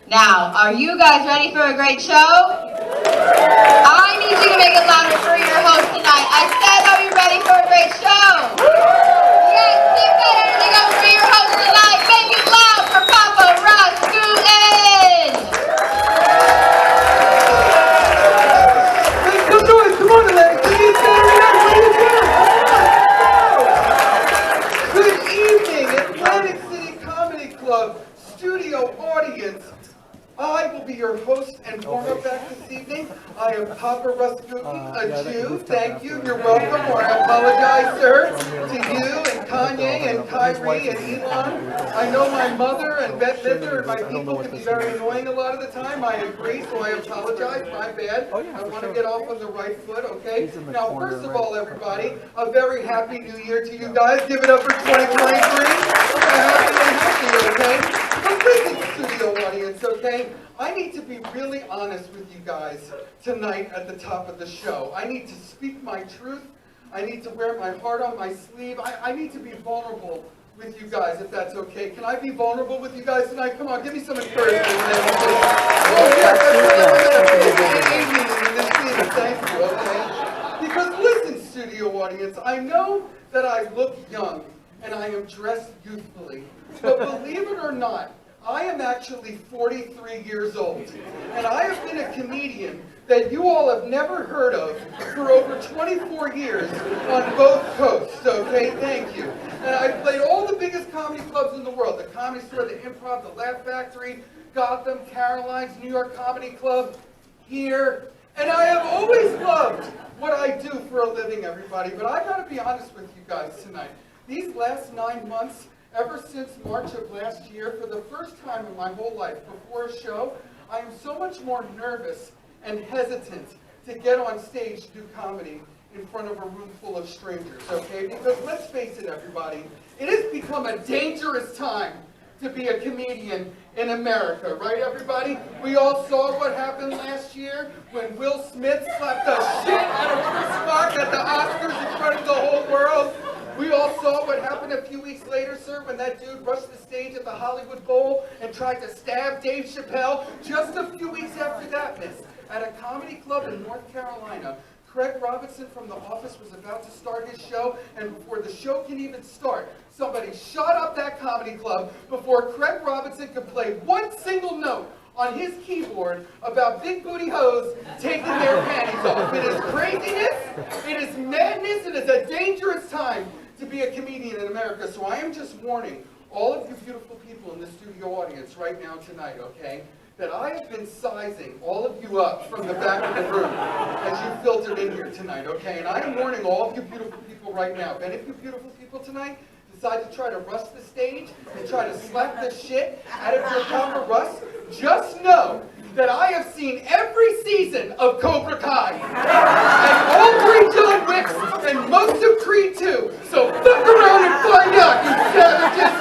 Now, are you guys ready for a great show? I need you to make it louder for your host tonight. I said, are you ready for a great show? Yes, keep that energy up for your host tonight. Make it loud for Poppa RUS GUTIN! Make some noise, come on, Lenny. Can you stand it up? What are you doing? Good evening, Atlantic City Comedy Club studio audience. I will be your host and warm-up act this evening. I am Poppa RUS GUTIN, a Jew. Thank you. You're welcome. Or I apologize, sir, to you and Kanye and Kyrie and Elon. I know my mother and Bette Midler and my people can be very annoying a lot of the time. I agree, so I apologize. My bad. I want to get off on the right foot, okay? Now, first of all, everybody, a very happy new year to you guys. Give it up for 2023. Happy, okay? But listen, studio audience, okay? I need to be really honest with you guys tonight at the top of the show. I need to speak my truth. I need to wear my heart on my sleeve. I need to be vulnerable with you guys, if that's okay. Can I be vulnerable with you guys tonight? Come on, give me some encouragement. Oh, yes, Amy-Lynn in this theater. Thank you, okay? Because listen, studio audience, I know that I look young and I am dressed youthfully. But believe it or not, I am actually 43 years old, and I have been a comedian that you all have never heard of for over 24 years on both coasts, okay? Thank you. And I've played all the biggest comedy clubs in the world, the Comedy Store, the Improv, the Laugh Factory, Gotham, Caroline's, New York Comedy Club, here. And I have always loved what I do for a living, everybody, but I gotta be honest with you guys tonight. These last 9 months, ever since March of last year, for the first time in my whole life, before a show, I am so much more nervous and hesitant to get on stage to do comedy in front of a room full of strangers, okay? Because let's face it, everybody, it has become a dangerous time to be a comedian in America, right, everybody? We all saw what happened last year when Will Smith slapped the shit out of Chris Rock at the Oscars in front of the whole world. We all saw what happened a few weeks later, sir, when that dude rushed the stage at the Hollywood Bowl and tried to stab Dave Chappelle. Just a few weeks after that, miss, at a comedy club in North Carolina, Craig Robinson from The Office was about to start his show, and before the show can even start, somebody shot up that comedy club before Craig Robinson could play one single note on his keyboard about big booty hoes taking their panties off. It is craziness, it is madness, it is a dangerous time to be a comedian in America. So I am just warning all of you beautiful people in the studio audience right now tonight, okay, that I have been sizing all of you up from the back of the room as you filtered in here tonight, okay? And I am warning all of you beautiful people right now. If any of you beautiful people tonight decide to try to rush the stage and try to slap the shit out of your Poppa RUS, just know that I have seen every season of Cobra Kai, and all 3 John Wicks, and most of Creed 2. So fuck around and find out, you savages.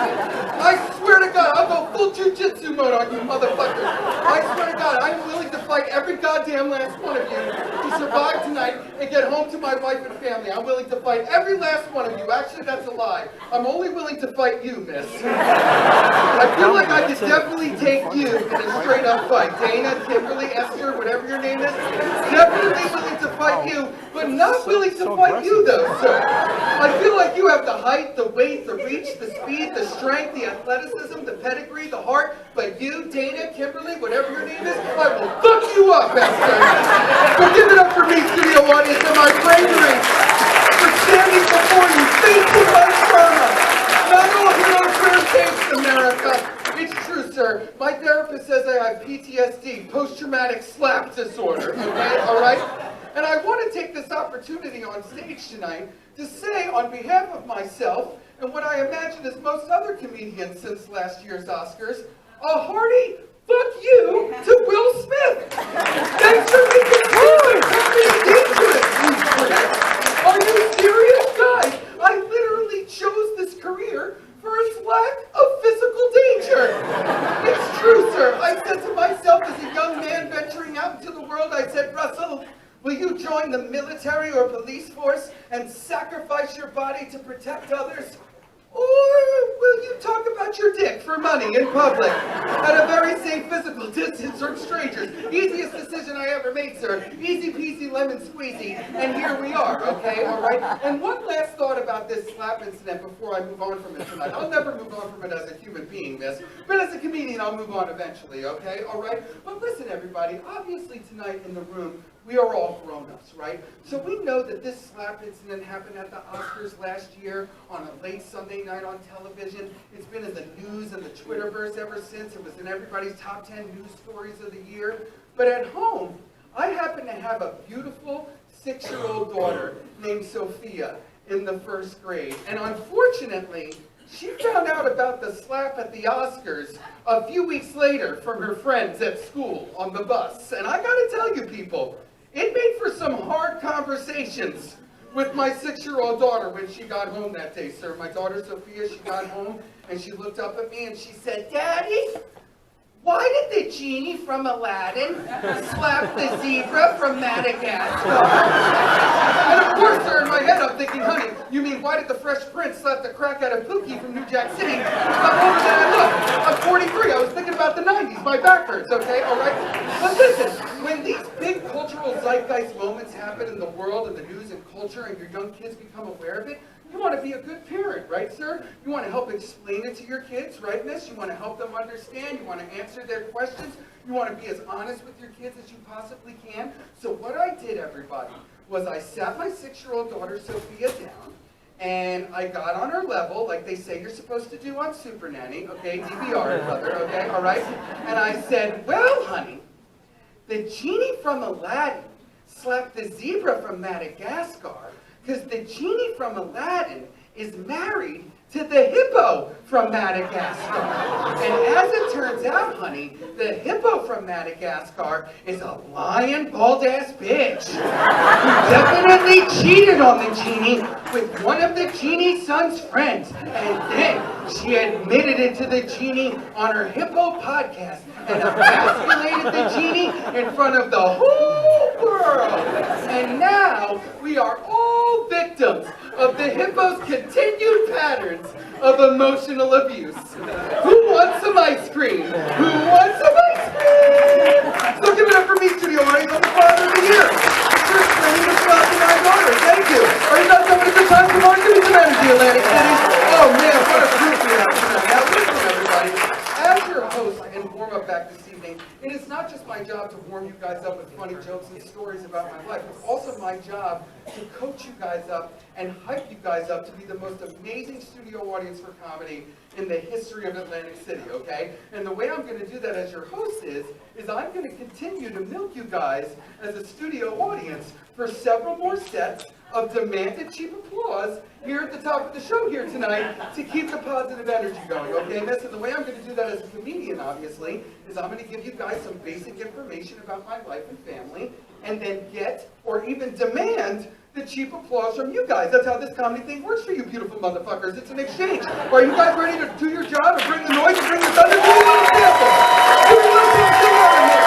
I swear to God, I'll go full jujitsu mode on you motherfuckers. I swear to God, I'm willing to fight every goddamn last one of you to survive tonight and get home to my wife and family. I'm willing to fight every last one of you. Actually, that's a lie. I'm only willing to fight you, miss. I feel like I could definitely take you in a straight-up fight. Dana, Kimberly, Esther, whatever your name is, definitely willing to fight you, but not willing to fight you, though, sir. I feel like you have the height, the weight, the reach, the speed, the strength, the athleticism, the pedigree, the heart, but you, Dana, Kimberly, whatever your name is, I will fuck you up, Esther. So give it up for me, studio audience, and my bravery for standing before you, facing my trauma. Not all heroes wear capes, America. It's true, sir. My therapist says I have PTSD, post-traumatic slap disorder, okay, all right? And I want to take this opportunity on stage tonight to say, on behalf of myself, and what I imagine is most other comedians since last year's Oscars, a hearty fuck you to Will Smith. Thanks for making comedy dangerous, you freak. Are you serious? Guys, I literally chose this career for its lack of physical danger. It's true, sir. I said to myself as a young man venturing out into the world, I said, Russell, will you join the military or police force and sacrifice your body to protect others? Or will you talk about your dick for money in public at a very safe physical distance from strangers? Easiest decision I ever made, sir. Easy peasy lemon squeezy, and here we are, okay, all right? And one last thought about this slap incident before I move on from it tonight. I'll never move on from it as a human being, miss, but as a comedian I'll move on eventually, okay, all right? But listen, everybody, obviously tonight in the room, we are all grown-ups, right? So we know that this slap incident happened at the Oscars last year on a late Sunday night on television. It's been in the news and the Twitterverse ever since. It was in everybody's top 10 news stories of the year. But at home, I happen to have a beautiful 6-year-old daughter named Sophia in the 1st grade. And unfortunately, she found out about the slap at the Oscars a few weeks later from her friends at school on the bus. And I gotta tell you people, it made for some hard conversations with my 6-year-old daughter when she got home that day, sir. My daughter Sophia, she got home and she looked up at me and she said, "Daddy, why did the genie from Aladdin slap the zebra from Madagascar?" And of course, sir, in my head I'm thinking, honey, you mean why did the Fresh Prince slap the crack out of Pookie from New Jack City? I'm older than I look. I'm 43. I was thinking about the 90s. My back hurts, okay? All right? But listen, when these big cultural zeitgeist moments happen in the world and the news and culture and your young kids become aware of it, you want to be a good parent, right, sir? You want to help explain it to your kids, right, miss? You want to help them understand. You want to answer their questions. You want to be as honest with your kids as you possibly can. So what I did, everybody, was I sat my 6-year-old daughter, Sophia, down, and I got on her level, like they say you're supposed to do on Super Nanny, okay, DVR, brother, okay, all right? And I said, "Well, honey, the genie from Aladdin slapped the zebra from Madagascar because the genie from Aladdin is married to the hippo from Madagascar. And as it turns out, honey, the hippo from Madagascar is a lying, bald-ass bitch who definitely cheated on the genie with one of the genie's son's friends. And then she admitted it to the genie on her hippo podcast and emasculated the genie in front of the whole world. And now we are all victims of the hippo's continued patterns of emotional abuse. Who wants some ice cream? Who wants some ice cream? So give it up for me, studio audience. I'm the father of the year. For explaining the slap to my daughter. Thank you. Are you guys having a good time? Come on, give me some energy, Atlantic City. Oh man, what a group we have tonight. Now listen, everybody. As your host and warm-up back this evening, it is not just my job to warm you guys up with funny jokes and stories about my life. It's also my job to coach you guys up and hype you guys up to be the most amazing studio audience for comedy in the history of Atlantic City, okay? And the way I'm going to do that as your host is I'm going to continue to milk you guys as a studio audience for several more sets of demanded cheap applause here at the top of the show here tonight to keep the positive energy going, okay, miss? And the way I'm going to do that as a comedian, obviously, is I'm going to give you guys some basic information about my life and family, and then get, or even demand, the cheap applause from you guys. That's how this comedy thing works for you beautiful motherfuckers. It's an exchange. Are you guys ready to do your job and bring the noise and bring the thunder? Do a little sample. Do a little sample in here.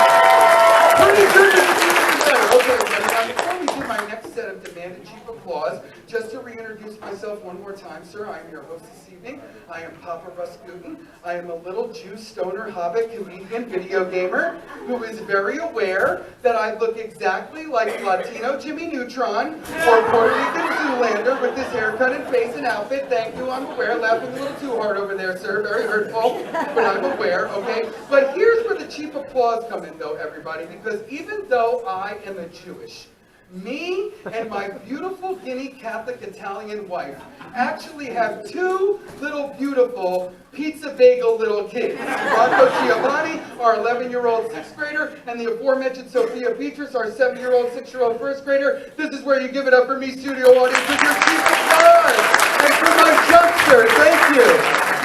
Pretty good to be better. Okay, everybody. Now, before we do my next set of demanded cheap applause, just to reintroduce myself one more time, sir, I am your host this evening. I am Poppa RUS GUTIN. I am a little Jew, stoner, hobbit, comedian, video gamer who is very aware that I look exactly like Latino Jimmy Neutron or Puerto Rican Zoolander with this haircut and face and outfit. Thank you, I'm aware. Laughing a little too hard over there, sir. Very hurtful, but I'm aware, okay? But here's where the cheap applause come in, though, everybody, because even though I am a Jewish, me and my beautiful Guinea Catholic Italian wife actually have two little beautiful pizza bagel little kids. Rocco Giovanni, our 11-year-old 6th grader, and the aforementioned Sophia Beatrice, our 7-year-old, 6-year-old 1st grader. This is where you give it up for me, studio audience, with your cheap applause. And for my jump, sir, thank you.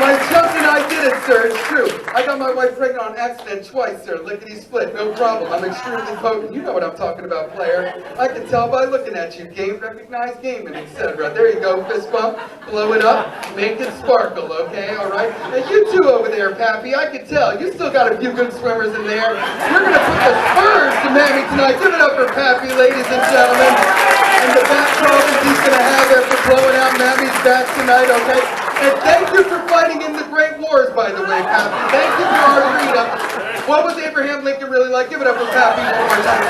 My jump and I did it, sir, it's true. I got my wife pregnant on accident twice, sir, lickety-split, no problem. I'm extremely potent. You know what I'm talking about, player. I can tell by looking at you. Game, recognized, gaming, etc. There you go, fist bump, blow it up, make it sparkle, okay, all right? And you two over there, Pappy, I can tell. You still got a few good swimmers in there. You're going to put the spurs to Mammy tonight. Give it up for Pappy, ladies and gentlemen. And the back problems he's going to have after blowing out Mammy's back tonight, okay? And thank you for fighting in the Great Wars, by the way, Pappy. Thank you for our freedom. What was Abraham Lincoln really like? Give it up for Pappy one more time.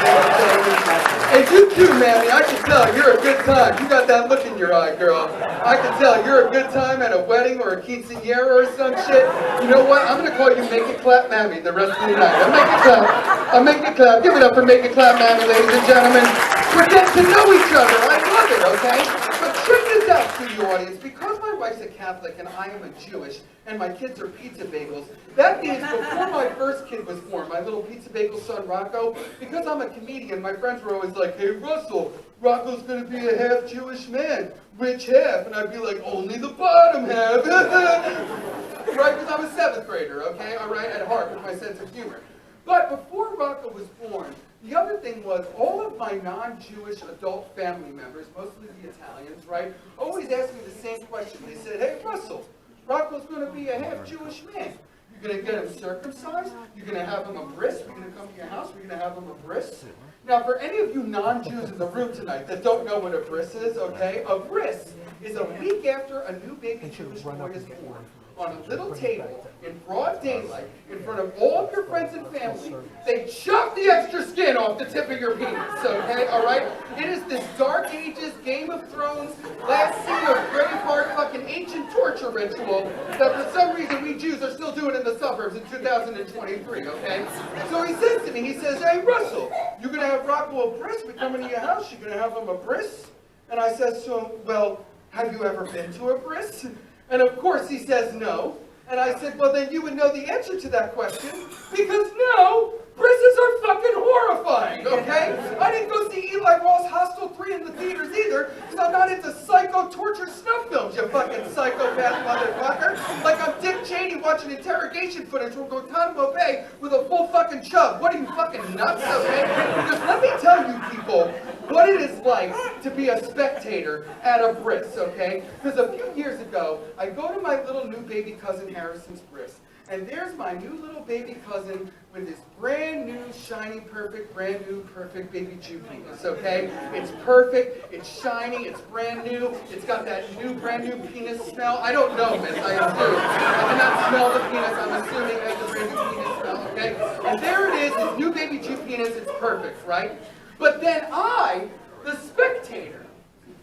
And you too, Mammy. I can tell you're a good time. You got that look in your eye, girl. I can tell you're a good time at a wedding or a quinceañera or some shit. You know what? I'm going to call you Make It Clap Mammy the rest of the night. I'll make it clap. I'll make it clap. Give it up for Make It Clap Mammy, ladies and gentlemen. We're getting to know each other. I love it, okay? But check this out, studio audience. Because my wife's a Catholic and I am a Jewish, and my kids are pizza bagels, that means before my first kid was born, my little pizza bagel son Rocco, because I'm a comedian, my friends were always like, hey Russell, Rocco's gonna be a half Jewish man. Which half? And I'd be like, only the bottom half. Right? Because I'm a 7th grader, okay? All right, at heart, with my sense of humor. But before Rocco was born, the other thing was all of my non-Jewish adult family members, mostly the Italians, right, always asked me the same question. They said, hey, Russell, Rocco's going to be a half-Jewish man. You're going to get him circumcised? You're going to have him a bris? We're going to come to your house? We're going to have him a bris? Now, for any of you non-Jews in the room tonight that don't know what a bris is, okay, a bris is a week after a new baby Jewish boy is born. On a little table in broad daylight in front of all of your friends and family, they chop the extra skin off the tip of your penis, okay, all right? It is this Dark Ages, Game of Thrones, last scene of Braveheart fucking ancient torture ritual that for some reason we Jews are still doing in the suburbs in 2023, okay? So he says to me, he says, hey, Russell, you're going to have Rocco a bris? We come into your house, you're going to have him a bris? And I says to him, well, have you ever been to a bris? And of course he says no. And I said, well then you would know the answer to that question, because no, brises are fucking horrifying, okay? I didn't go see Eli Roth's Hostel 3 in the theaters either, because I'm not into psycho torture snuff films, you fucking psychopath motherfucker. Like I'm Dick Cheney watching interrogation footage from Guantanamo Bay with a full fucking chub. What are you, fucking nuts, okay? Because let me tell you people what it is like to be a spectator at a bris, okay? Because a few years ago, I go to my little new baby cousin Harrison's bris, and there's my new little baby cousin with this brand new, shiny, perfect, brand new, perfect baby Jew penis, okay? It's perfect, it's shiny, it's brand new, it's got that new, brand new penis smell. I don't know, miss, I assume. I cannot smell the penis, I'm assuming it has the brand new penis smell, okay? And there it is, this new baby Jew penis, it's perfect, right? But then I, the spectator,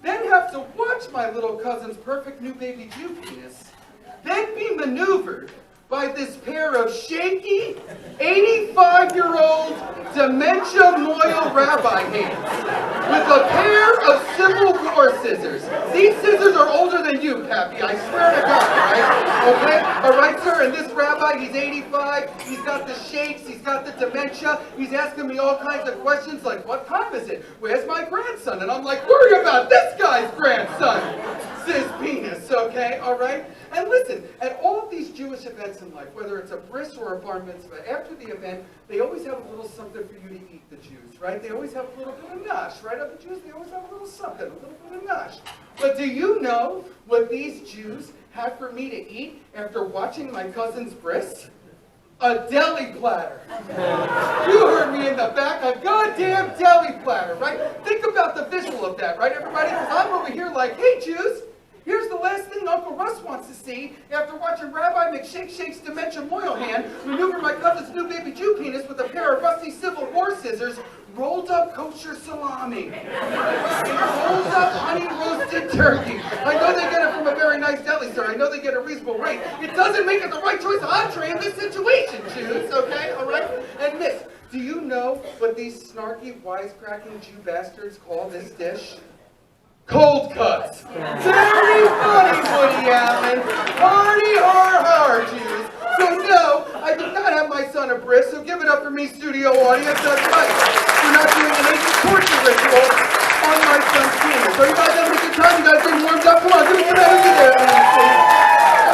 then have to watch my little cousin's perfect new baby Jew penis, then be maneuvered by this pair of shaky, 85-year-old dementia-moil rabbi hands with a pair of Civil War scissors. These scissors are older than you, Pappy, I swear to God, right? Okay? All right, sir, and this rabbi, he's 85, he's got the shakes, he's got the dementia, he's asking me all kinds of questions like, what time is it? Where's my grandson? And I'm like, worry about this guy's grandson, cis penis, okay? All right? And listen, at all of these Jewish events in life, whether it's a bris or a bar mitzvah, after the event, they always have a little something for you to eat, the Jews, right? They always have a little bit of nosh, right? Of the Jews, they always have a little something, a little bit of nosh. But do you know what these Jews have for me to eat after watching my cousin's bris? A deli platter. You heard me in the back, a goddamn deli platter, right? Think about the visual of that, right, everybody? Because I'm over here like, hey, Jews, here's the last thing Uncle Russ wants to see after watching Rabbi McShake-Shake's dementia moil hand maneuver my cousin's new baby Jew penis with a pair of rusty Civil War scissors, rolled up kosher salami, and rolled up honey roasted turkey. I know they get it from a very nice deli, sir. I know they get a reasonable rate. It doesn't make it the right choice of entree in this situation, Jews, okay? All right? And miss, do you know what these snarky, wisecracking Jew bastards call this dish? Cold cuts. Very funny, Woody Allen. Party har, Jews. So no, I did not have my son a bris, so give it up for me, studio audience. That's right. We're not doing an ancient torture ritual on my son's penis. So you guys having a good time? You guys getting warmed up? Come on, give me some energy there, man.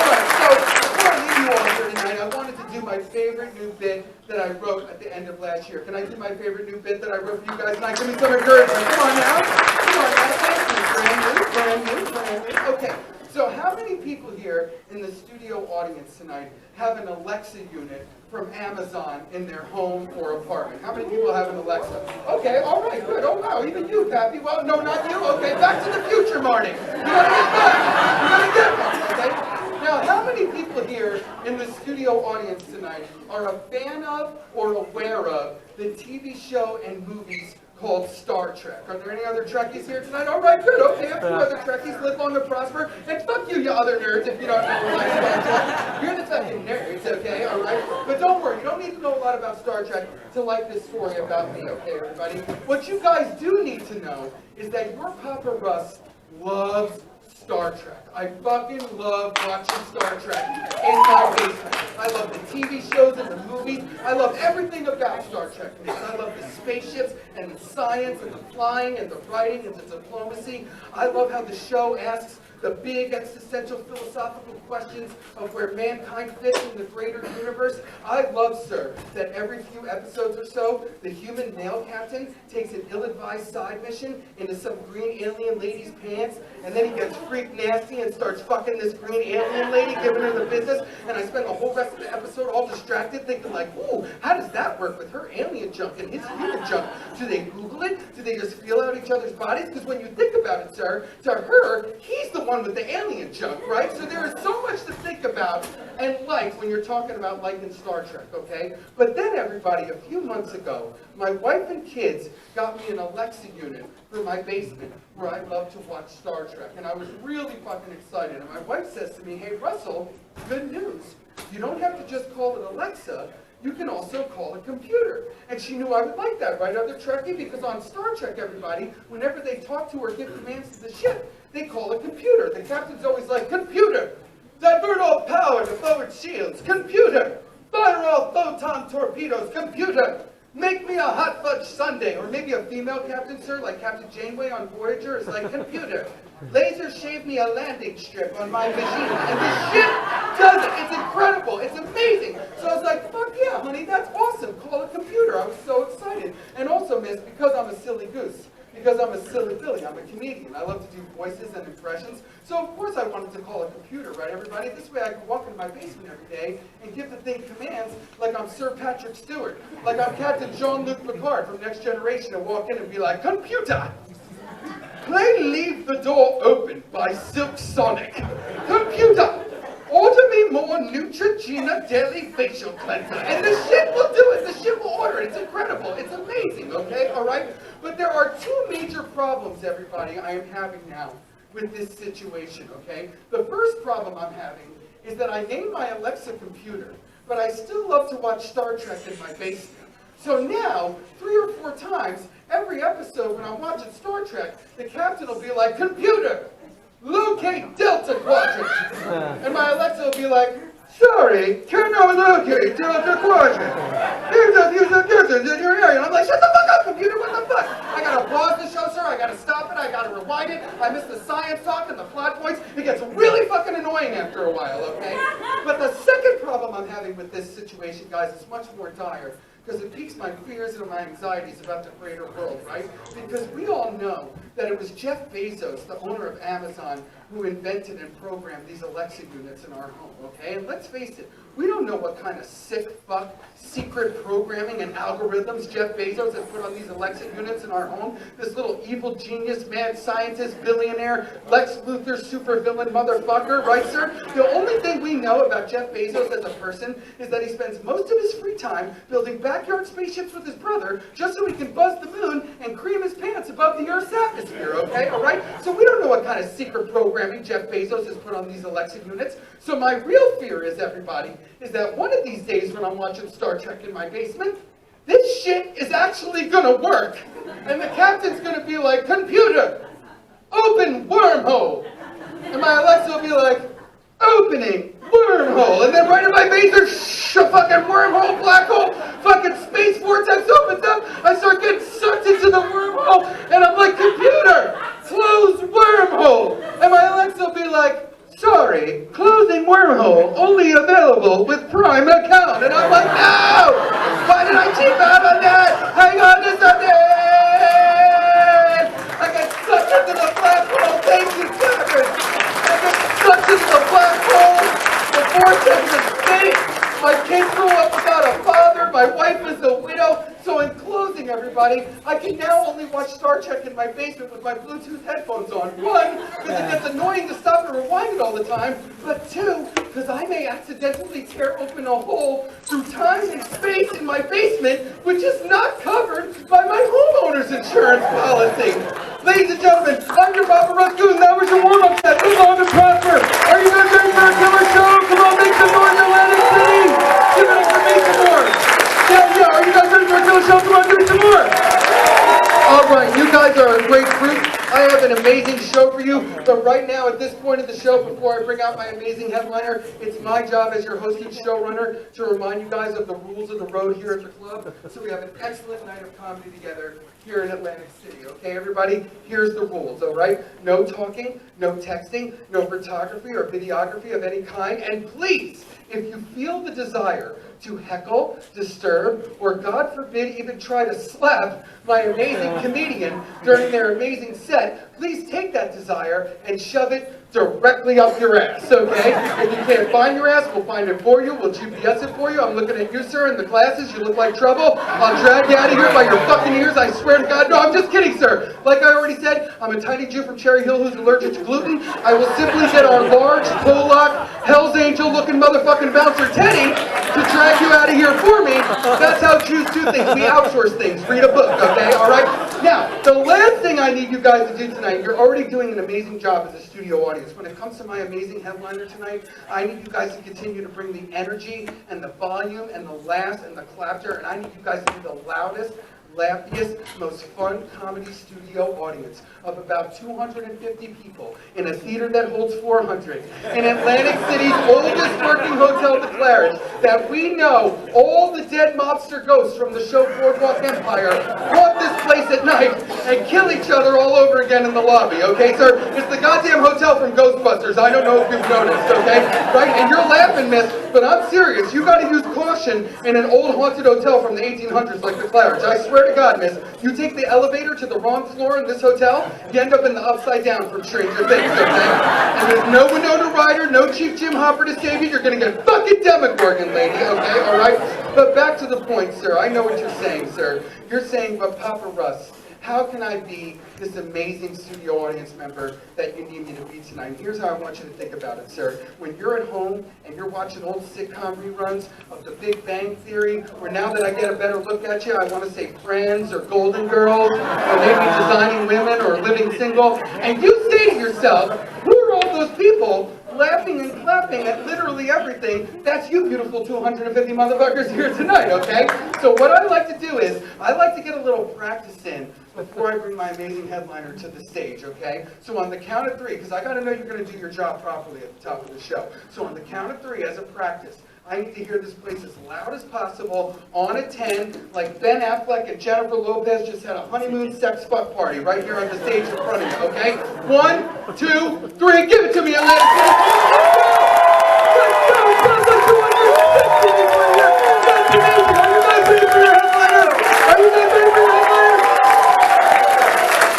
Alright, so before I leave you all here tonight, I wanted to do my favorite new bit that I wrote at the end of last year. Can I do my favorite new bit that I wrote for you guys tonight? Give me some encouragement. Come on now. Come on now. Thank you. Brand new. Okay, so how many people here in the studio audience tonight have an Alexa unit from Amazon in their home or apartment? How many people have an Alexa? Okay, all right, good. Oh, wow, even you, Pappy. Well, no, not you. Okay, back to the future, Marty. You gotta get back. You gotta get back, okay? Now, how many people here in the studio audience tonight are a fan of or aware of the TV show and movies called Star Trek? Are there any other Trekkies here tonight? All right, good. Okay, a few other Trekkies. Live long and prosper. And fuck you, you other nerds, if you don't know what Star Trek. You're the fucking nerds, okay? All right? But don't worry, you don't need to know a lot about Star Trek to like this story about me, okay, everybody? What you guys do need to know is that your Papa Russ loves Star Trek. I fucking love watching Star Trek in my basement. I love the TV shows and the movies. I love everything about Star Trek. I love the spaceships and the science and the flying and the writing and the diplomacy. I love how the show asks the big existential philosophical questions of where mankind fits in the greater universe. I love, sir, that every few episodes or so, the human male captain takes an ill-advised side mission into some green alien lady's pants, and then he gets freak nasty and starts fucking this green alien lady, giving her the business, and I spend the whole rest of the episode all distracted thinking like, ooh, how does that work with her alien junk and his human junk? Do they Google it? Do they just feel out each other's bodies? Because when you think about it, sir, to her, he's the one with the alien junk, right? So there is so much to think about and like when you're talking about liking Star Trek, okay? But then everybody, a few months ago, my wife and kids got me an Alexa unit for my basement where I love to watch Star Trek. And I was really fucking excited. And my wife says to me, hey, Russell, good news. You don't have to just call it Alexa. You can also call a computer. And she knew I would like that, right, other Trekkie? Because on Star Trek, everybody, whenever they talk to or give commands to the ship, they call a computer. The captain's always like, computer, divert all power to forward shields. Computer, fire all photon torpedoes. Computer, make me a hot fudge sundae. Or maybe a female captain, sir, like Captain Janeway on Voyager, is like, computer, laser shave me a landing strip on my machine. And the ship does it. It's incredible. It's amazing. So I was like, fuck yeah, honey, that's awesome. Call a computer. I was so excited. And also, miss, because I'm a silly goose, because I'm a silly Billy, I'm a comedian. I love to do voices and impressions. So of course I wanted to call a computer, right, everybody? This way I can walk into my basement every day and give the thing commands like I'm Sir Patrick Stewart, like I'm Captain Jean-Luc Picard from Next Generation, and walk in and be like, computer, play Leave the Door Open by Silk Sonic. Computer, order me more Neutrogena Daily Facial Cleanser. And the shit will do it. The shit will order it. It's incredible. It's amazing, okay? All right? But there are two major problems, everybody, I am having now with this situation, okay? The first problem I'm having is that I named my Alexa computer, but I still love to watch Star Trek in my basement. So now, 3 or 4 times, every episode when I'm watching Star Trek, the captain will be like, computer, locate Delta Quadrant. And my Alexa will be like, sorry, cannot locate Delta Quadrant. There's a few suggestions in your area. And I'm like, shut the fuck up, computer, what the fuck? I gotta pause the show, sir, I gotta stop it, I gotta rewind it, I miss the science talk and the plot points. It gets really fucking annoying after a while, okay? But the second problem I'm having with this situation, guys, is much more dire, because it piques my fears and my anxieties about the greater world, right? Because we all know that it was Jeff Bezos, the owner of Amazon, who invented and programmed these Alexa units in our home, okay? And let's face it, we don't know what kind of sick fuck secret programming and algorithms Jeff Bezos has put on these Alexa units in our home. This little evil genius, mad scientist, billionaire, Lex Luthor supervillain motherfucker, right, sir? The only thing we know about Jeff Bezos as a person is that he spends most of his free time building backyard spaceships with his brother just so he can buzz the moon and cream his pants above the Earth's atmosphere, okay? All right? So we don't know what kind of secret programming Jeff Bezos has put on these Alexa units. So my real fear is, everybody, is that one of these days when I'm watching Star Trek in my basement, this shit is actually gonna work. And the captain's gonna be like, computer, open wormhole. And my Alexa will be like, opening wormhole. And then right in my basement, a fucking wormhole, black hole, fucking space vortex opens up. I start getting sucked into the wormhole. And I'm like, computer, close wormhole. And my Alexa will be like, sorry, closing wormhole, only available with Prime account. And I'm like, no! Why did I cheap out on that? Hang on to something! I got sucked into the black hole. Thank you, Cobra. I got sucked into the black hole. The vortex of space. My kids grew up without a father. My wife is a widow. So in closing, everybody, everybody, I can now only watch Star Trek in my basement with my Bluetooth headphones on. One, because it gets annoying to stop and rewind it all the time. But two, because I may accidentally tear open a hole through time and space in my basement, which is not covered by my homeowner's insurance policy. Ladies and gentlemen, I'm your Poppa Rus Gutin. That was your warm-up set. Move on to Prosper. Are you guys ready for a killer show? Come on, make some noise, Atlantic City. Give it up for me some more. Yeah. Are you guys ready for a killer show? Come on, do some more. All right, you guys are a great group. I have an amazing show for you, but right now, at this point of the show, before I bring out my amazing headliner, it's my job as your hosting showrunner to remind you guys of the rules of the road here at the club, so we have an excellent night of comedy together here in Atlantic City. Okay, everybody? Here's the rules, all right? No talking, no texting, no photography or videography of any kind, and please, if you feel the desire to heckle, disturb, or God forbid even try to slap my amazing comedian during their amazing set, please take that desire and shove it directly up your ass, okay? If you can't find your ass, we'll find it for you. We'll GPS it for you. I'm looking at you, sir, in the glasses. You look like trouble. I'll drag you out of here by your fucking ears. I swear to God. No, I'm just kidding, sir. Like I already said, I'm a tiny Jew from Cherry Hill who's allergic to gluten. I will simply get our large, Polak, Hell's Angel-looking motherfucking bouncer, Teddy, to drag you out of here for me. That's how Jews do things. We outsource things. Read a book, okay? All right? Now, the last thing I need you guys to do tonight, you're already doing an amazing job as a studio audience. When it comes to my amazing headliner tonight, I need you guys to continue to bring the energy and the volume and the laughs and the clapter, and I need you guys to be the loudest, laughiest, most fun comedy studio audience of about 250 people in a theater that holds 400 in Atlantic City's oldest working hotel, the Clare, that we know all the dead mobster ghosts from the show Boardwalk Empire haunt this place at night and kill each other all over again in the lobby, okay, sir? It's the goddamn hotel from Ghostbusters. I don't know if you've noticed, okay? Right? And you're laughing, miss, but I'm serious. You gotta use caution in an old haunted hotel from the 1800s like the Clare. I swear to God, miss, you take the elevator to the wrong floor in this hotel, you end up in the upside down from Stranger Things, okay? And there's no Winona Ryder, no Chief Jim Hopper to save you. You're gonna get fucking Demogorgon, lady, okay? All right? But back to the point, sir. I know what you're saying, sir. You're saying, but Poppa Rus, how can I be this amazing studio audience member that you need me to be tonight? And here's how I want you to think about it, sir. When you're at home and you're watching old sitcom reruns of The Big Bang Theory, where now that I get a better look at you, I want to say Friends or Golden Girls, or maybe Designing Women or Living Single, and you say to yourself, who are all those people laughing and clapping at literally everything? That's you beautiful 250 motherfuckers here tonight, okay? So what I like to do is, I like to get a little practice in before I bring my amazing headliner to the stage, okay? So on the count of three, because I gotta know you're gonna do your job properly at the top of the show. So on the count of three, as a practice, I need to hear this place as loud as possible, on a 10, like Ben Affleck and Jennifer Lopez just had a honeymoon sex fuck party right here on the stage in front of you, okay? 1, 2, 3, give it to me, Atlantic City! Let's go! Let's go! That's amazing! Are you guys ready for your headliner? Are you guys ready for your headliner?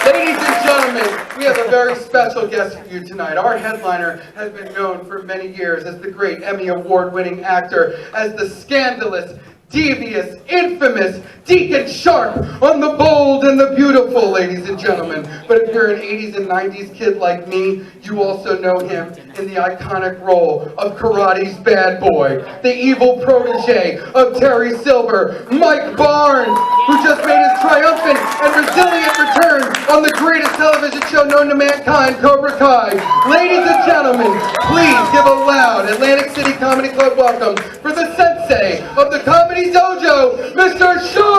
Ladies and gentlemen, we have a very special guest for you tonight. Our headliner has been known for many years as the great Emmy Award-winning actor, as the scandalous, devious, infamous Deacon Sharp on The Bold and the Beautiful, ladies and gentlemen. But if you're an 80s and 90s kid like me, you also know him in the iconic role of Karate's bad boy, the evil protege of Terry Silver, Mike Barnes, who just made his triumphant and resilient return on the greatest television show known to mankind, Cobra Kai. Ladies and gentlemen, please give a loud Atlantic City Comedy Club welcome for the sensei of the Comedy Dojo, Mr. Sharp!